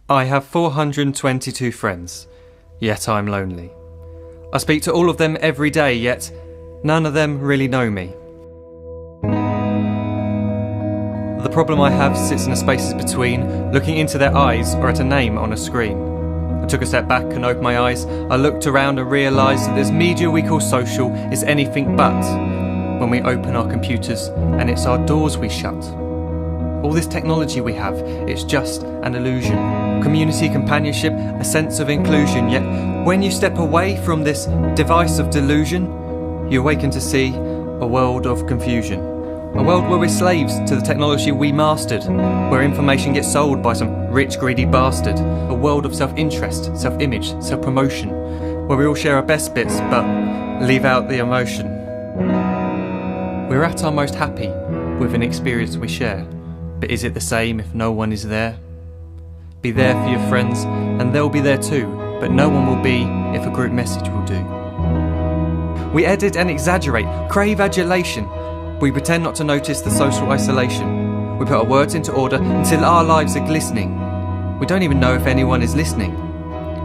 I have 422 friends, yet I'm lonely. I speak to all of them every day, yet none of them really know me. The problem I have sits in the spaces between looking into their eyes or at a name on a screen. I took a step back and opened my eyes. I looked around and realised that this media we call social is anything but when we open our computers and it's our doors we shut. All this technology we have, it's just an illusion. Community, companionship, a sense of inclusion. Yet when you step away from this device of delusion, you awaken to see a world of confusion. A world where we're slaves to the technology we mastered, where information gets sold by some rich, greedy bastard. A world of self-interest, self-image, self-promotion, where we all share our best bits but leave out the emotion. We're at our most happy with an experience we share. But is it the same if no one is there? Be there for your friends and they'll be there too, but no one will be if a group message will do. We edit and exaggerate, crave adulation. We pretend not to notice the social isolation. We put our words into order until our lives are glistening. We don't even know if anyone is listening.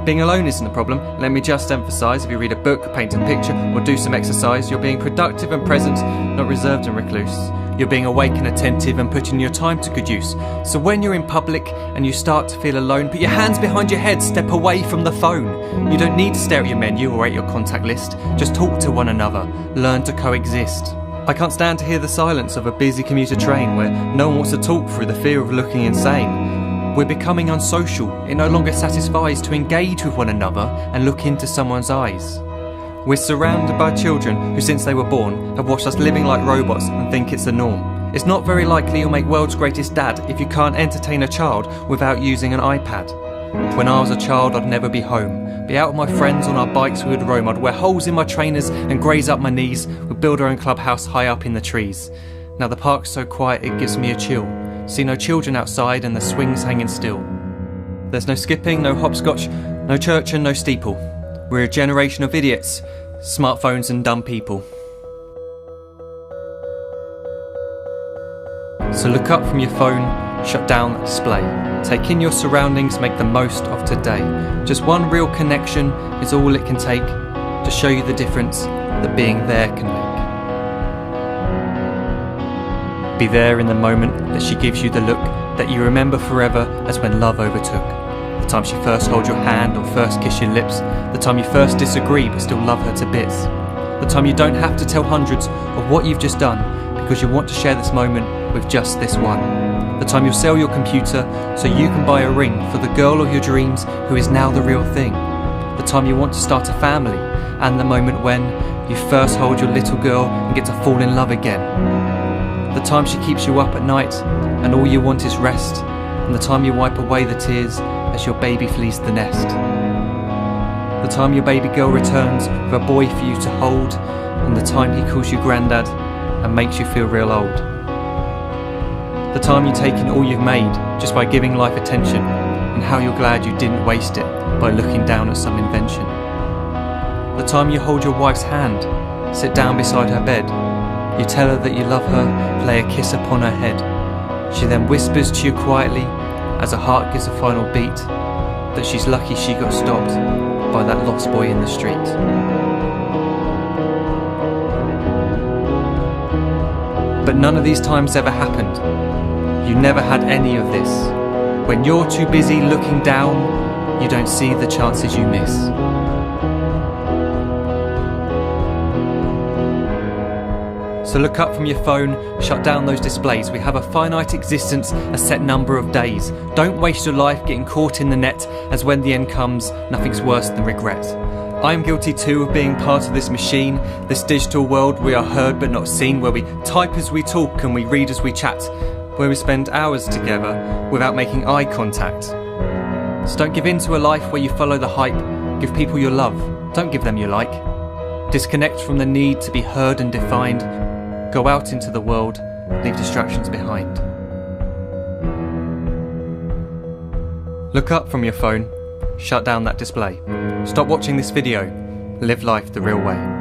Being alone isn't the problem. Let me just emphasise, if you read a book, paint a picture or do some exercise, you're being productive and present, not reserved and recluse. You're being awake and attentive and putting your time to good use. So when you're in public and you start to feel alone, put your hands behind your head, step away from the phone. You don't need to stare at your menu or at your contact list. Just talk to one another. Learn to coexist. I can't stand to hear the silence of a busy commuter train where no one wants to talk through the fear of looking insane. We're becoming unsocial. It no longer satisfies to engage with one another and look into someone's eyes. We're surrounded by children who, since they were born, have watched us living like robots and think it's the norm. It's not very likely you'll make world's greatest dad if you can't entertain a child without using an iPad. When I was a child, I'd never be home. Be out with my friends on our bikes we would roam. I'd wear holes in my trainers and graze up my knees. We'd build our own clubhouse high up in the trees. Now the park's so quiet it gives me a chill. See no children outside and the swings hanging still. There's no skipping, no hopscotch, no church and no steeple. We're a generation of idiots, smartphones and dumb people. So look up from your phone, shut down that display. Take in your surroundings, make the most of today. Just one real connection is all it can take to show you the difference that being there can make. Be there in the moment that she gives you the look that you remember forever as when love overtook. The time she first holds your hand or first kiss your lips. The time you first disagree but still love her to bits. The time you don't have to tell hundreds of what you've just done because you want to share this moment with just this one. The time you'll sell your computer so you can buy a ring for the girl of your dreams who is now the real thing. The time you want to start a family and the moment when you first hold your little girl and get to fall in love again. The time she keeps you up at night and all you want is rest. And the time you wipe away the tears as your baby flees the nest. The time your baby girl returns with a boy for you to hold, and the time he calls you granddad and makes you feel real old. The time you take in all you've made just by giving life attention, and how you're glad you didn't waste it by looking down at some invention. The time you hold your wife's hand, sit down beside her bed, you tell her that you love her, lay a kiss upon her head. She then whispers to you quietly, as her heart gives a final beat, that she's lucky she got stopped by that lost boy in the street. But none of these times ever happened. You never had any of this. When you're too busy looking down, you don't see the chances you miss. So look up from your phone, shut down those displays. We have a finite existence, a set number of days. Don't waste your life getting caught in the net, as when the end comes, nothing's worse than regret. I am guilty too of being part of this machine, this digital world we are heard but not seen, where we type as we talk and we read as we chat, where we spend hours together without making eye contact. So don't give in to a life where you follow the hype. Give people your love, don't give them your like. Disconnect from the need to be heard and defined. Go out into the world, leave distractions behind. Look up from your phone, shut down that display. Stop watching this video, live life the real way.